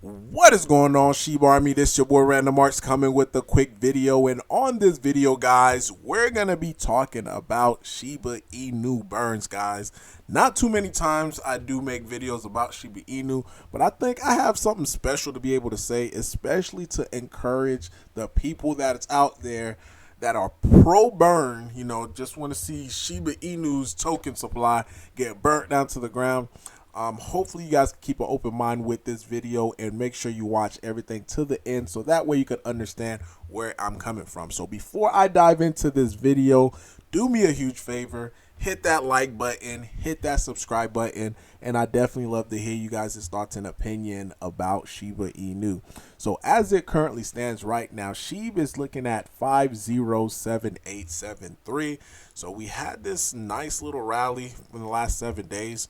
What is going on, Shibarmy? This your boy Random Arts coming with a quick video, and on this video, guys, we're gonna be talking about Shiba Inu burns, guys. Not too many times I do make videos about Shiba Inu, but I think I have something special to be able to say, especially to encourage the people that's out there that are pro burn, just want to see Shiba Inu's token supply get burnt down to the ground. Hopefully you guys can keep an open mind with this video and make sure you watch everything to the end so that way you can understand where I'm coming from. So before I dive into this video, do me a huge favor, hit that like button, hit that subscribe button, and I definitely love to hear you guys' thoughts and opinion about Shiba Inu. So as it currently stands right now, Shiba is looking at 507873. So we had this nice little rally in the last 7 days.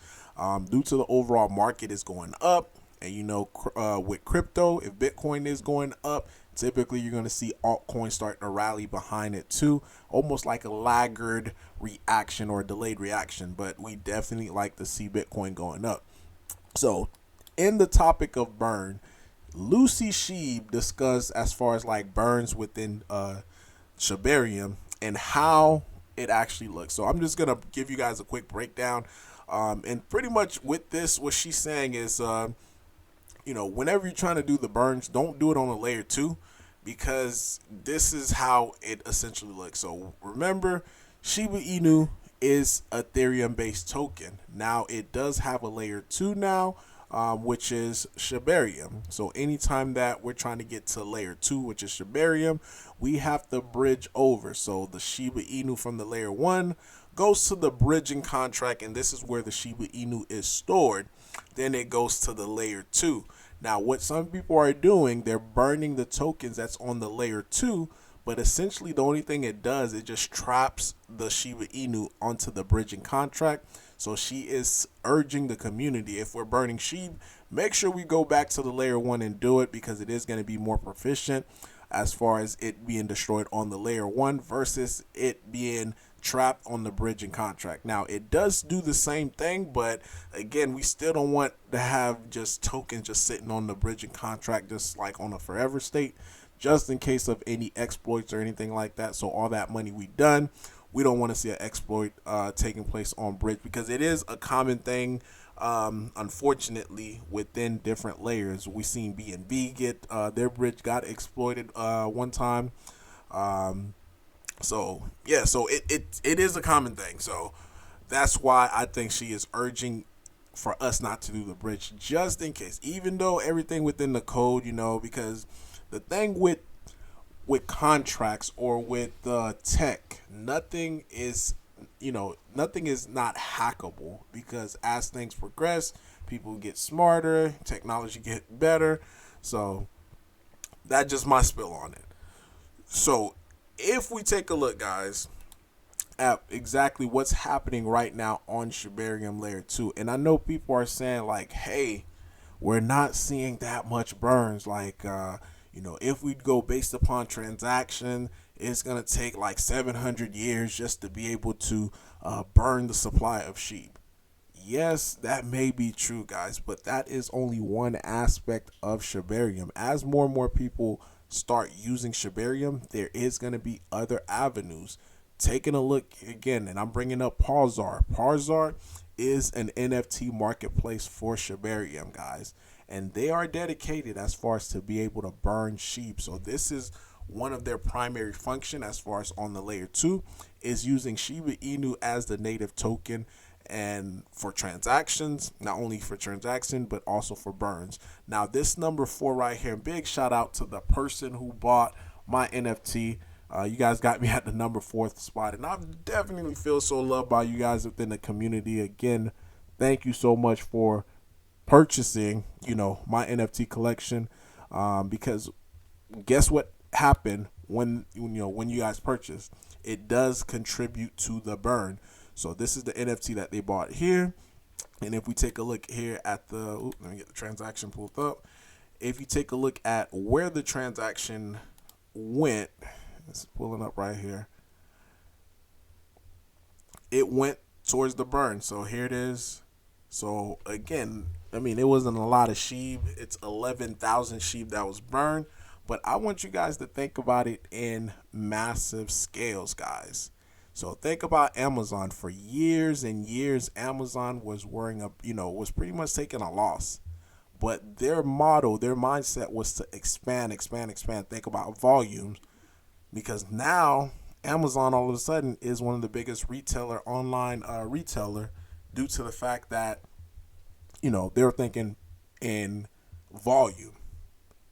Due to the overall market is going up, and with crypto, if Bitcoin is going up, typically you're going to see altcoins starting to rally behind it too, almost like a laggard reaction or a delayed reaction, but we definitely like to see Bitcoin going up. So in the topic of burn, Lucy Sheeb discussed as far as like burns within Shibarium and how it actually looks. So I'm just going to give you guys a quick breakdown. And pretty much with this, what she's saying is, whenever you're trying to do the burns, don't do it on a layer 2, because this is how it essentially looks. So remember, Shiba Inu is Ethereum based token. Now it does have a layer 2 now, which is Shibarium. So anytime that we're trying to get to layer 2, which is Shibarium, we have to bridge over. So the Shiba Inu from the layer 1 goes to the bridging contract, and this is where the Shiba Inu is stored. Then it goes to the layer 2. Now what some people are doing, they're burning the tokens that's on the layer 2, but essentially the only thing it does, it just traps the Shiba Inu onto the bridging contract. So she is urging the community, if we're burning SHIB, make sure we go back to the layer 1 and do it, because it is going to be more proficient as far as it being destroyed on the layer 1 versus it being trapped on the bridging contract. Now it does do the same thing, but again, we still don't want to have just tokens just sitting on the bridging contract just like on a forever state, just in case of any exploits or anything like that. So all that money we done, we don't want to see an exploit taking place on bridge, because it is a common thing, unfortunately, within different layers. We seen BNB get their bridge got exploited one time. So it is a common thing. So that's why I think she is urging for us not to do the bridge, just in case, even though everything within the code, because the thing with contracts or with tech, nothing is not hackable, because as things progress, people get smarter, technology get better. So that's just my spill on it. So if we take a look, guys, at exactly what's happening right now on Shibarium layer 2, and I know people are saying like, hey, we're not seeing that much burns, like if we go based upon transaction, it's going to take like 700 years just to be able to burn the supply of sheep. Yes, that may be true, guys, but that is only one aspect of Shibarium. As more and more people start using Shibarium, there is going to be other avenues. Taking a look again, and I'm bringing up Parzar. Parzar is an NFT marketplace for Shibarium, guys, and they are dedicated as far as to be able to burn sheep. So this is one of their primary function as far as on the layer 2 is using Shiba Inu as the native token, and for transactions, not only for transaction but also for burns. Now this number 4 right here, big shout out to the person who bought my NFT. You guys got me at the number 4th spot, and I definitely feel so loved by you guys within the community. Again, thank you so much for purchasing my NFT collection, because guess what happened when you guys purchase, it does contribute to the burn. So this is the NFT that they bought here, and if we take a look here at the let me get the transaction pulled up. If you take a look at where the transaction went, it's pulling up right here, it went towards the burn. So here it is. So again, I mean, it wasn't a lot of sheep. It's 11,000 sheep that was burned. But I want you guys to think about it in massive scales, guys. So think about Amazon. For years and years, Amazon was worrying up, was pretty much taking a loss. But their model, their mindset was to expand, expand, expand. Think about volumes, because now Amazon all of a sudden is one of the biggest online retailer, due to the fact that they're thinking in volume.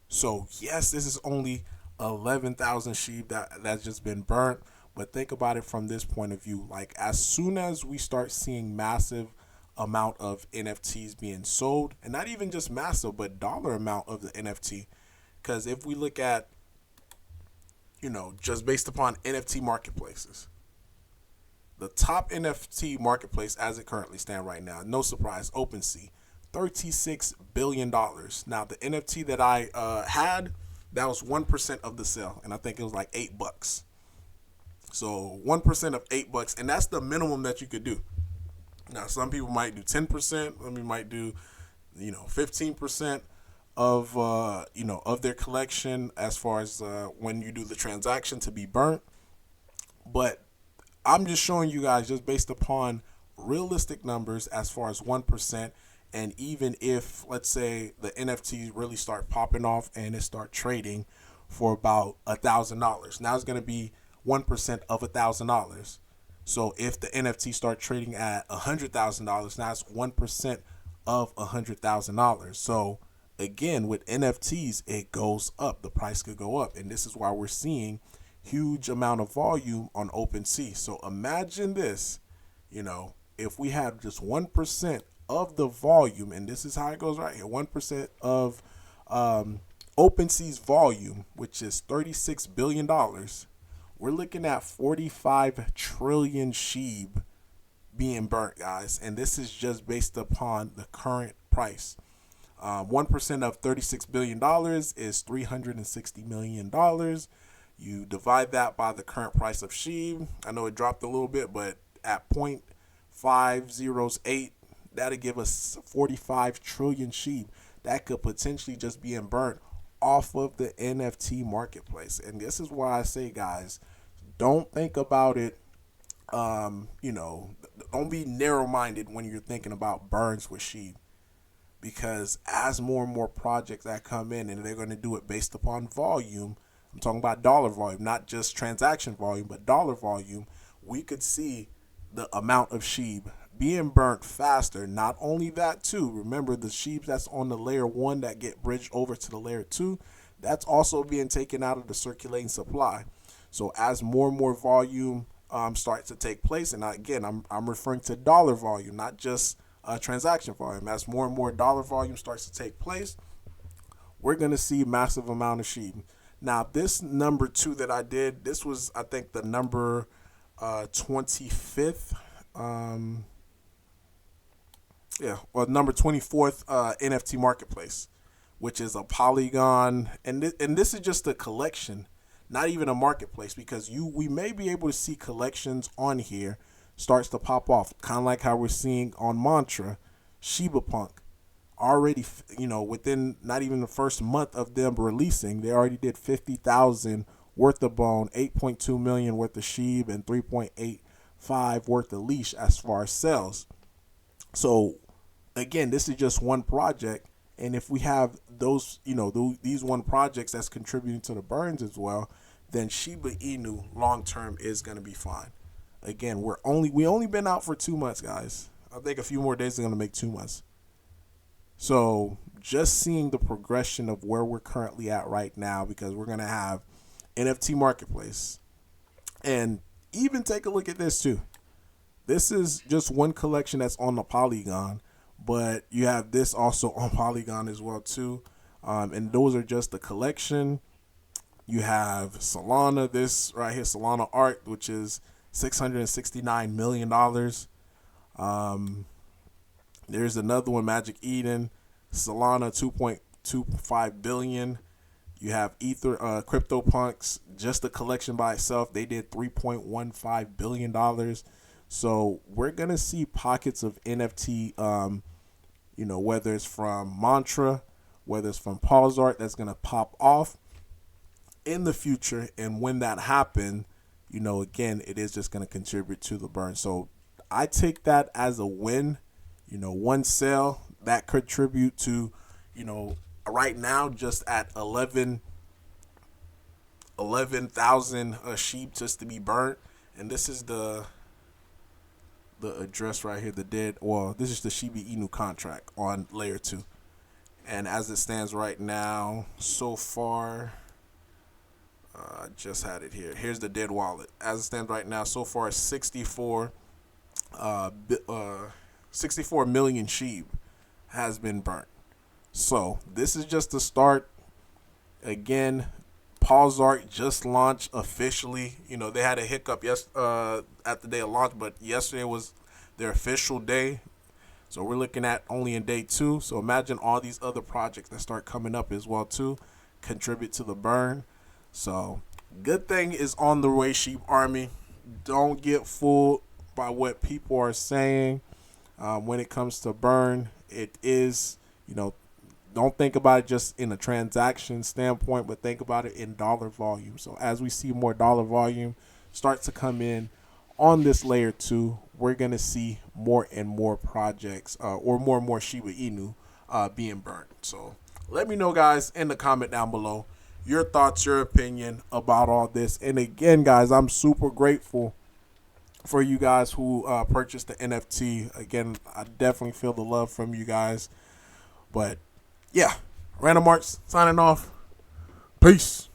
So yes, this is only 11,000 sheep that's just been burnt, but think about it from this point of view. Like, as soon as we start seeing massive amount of NFTs being sold, and not even just massive, but dollar amount of the NFT, because if we look at just based upon NFT marketplaces, the top NFT marketplace as it currently stands right now, no surprise, OpenSea, $36 billion. Now, the NFT that I had, that was 1% of the sale, and I think it was like $8. So 1% of $8, and that's the minimum that you could do. Now, some people might do 10%. Some people might do 15% of of their collection, as far as when you do the transaction to be burnt. But I'm just showing you guys, just based upon realistic numbers, as far as 1%. And even if, let's say, the NFTs really start popping off and it start trading for about $1,000, now it's going to be 1% of $1,000. So if the NFT start trading at $100,000, now it's 1% of $100,000. So again, with NFTs, it goes up. The price could go up, and this is why we're seeing huge amount of volume on OpenSea. So imagine this, if we have just 1% of the volume, and this is how it goes right here, 1% of OpenSea's volume, which is $36 billion, we're looking at 45 trillion sheep being burnt, guys. And this is just based upon the current price. 1% of $36 billion is $360 million. You divide that by the current price of sheep. I know it dropped a little bit, but at 0.508, that'll give us 45 trillion sheep that could potentially just be burnt off of the NFT marketplace. And this is why I say, guys, don't think about it, don't be narrow-minded when you're thinking about burns with sheep, because as more and more projects that come in, and they're going to do it based upon volume, I'm talking about dollar volume, not just transaction volume, but dollar volume, we could see the amount of sheep being burnt faster. Not only that, too, remember the sheep that's on the layer 1 that get bridged over to the layer 2, that's also being taken out of the circulating supply. So as more and more volume starts to take place, and again, I'm referring to dollar volume, not just transaction volume. As more and more dollar volume starts to take place, we're going to see massive amount of sheep. Now, this number 2 that I did, this was, I think, the number 25th. Number 24th NFT marketplace, which is a Polygon, and this is just a collection, not even a marketplace, because we may be able to see collections on here starts to pop off, kind of like how we're seeing on Mantra, Shiba Punk. Already, within not even the first month of them releasing, they already did 50,000 worth of bone, 8.2 million worth of sheep, and 3.85 worth of leash as far as sales. So again, this is just one project, and if we have those, these one projects that's contributing to the burns as well, then Shiba Inu long term is going to be fine. Again, we only been out for 2 months, guys. I think a few more days are going to make 2 months. So just seeing the progression of where we're currently at right now, because we're going to have NFT marketplace, and even take a look at this too. This is just one collection that's on the Polygon, but you have this also on Polygon as well too. And those are just the collection. You have Solana, this right here, Solana Art, which is $669 million. There's another one, Magic Eden, Solana, 2.25 billion. You have CryptoPunks, just the collection by itself, they did $3.15 billion. So we're gonna see pockets of NFT whether it's from Mantra, whether it's from Pulsar, that's going to pop off in the future. And when that happens, again, it is just going to contribute to the burn. So I take that as a win. One sale that contribute to, right now just at 11,000 sheep just to be burnt. And this is the address right here, this is the Shiba Inu contract on layer 2. And as it stands right now, so far, I just had it here. Here's the dead wallet. As it stands right now, so far, 64 million sheep has been burnt. So this is just the start. Again, Paul's Art just launched officially. They had a hiccup at the day of launch, but yesterday was their official day. So we're looking at only in day 2. So imagine all these other projects that start coming up as well too, contribute to the burn. So good thing is on the way, Sheep Army. Don't get fooled by what people are saying when it comes to burn. It is, don't think about it just in a transaction standpoint, but think about it in dollar volume. So as we see more dollar volume start to come in on this layer 2, we're going to see more and more projects or more and more Shiba Inu being burnt. So let me know, guys, in the comment down below your thoughts, your opinion about all this. And again, guys, I'm super grateful for you guys who purchased the NFT. Again, I definitely feel the love from you guys. But yeah, Random Arts signing off. Peace.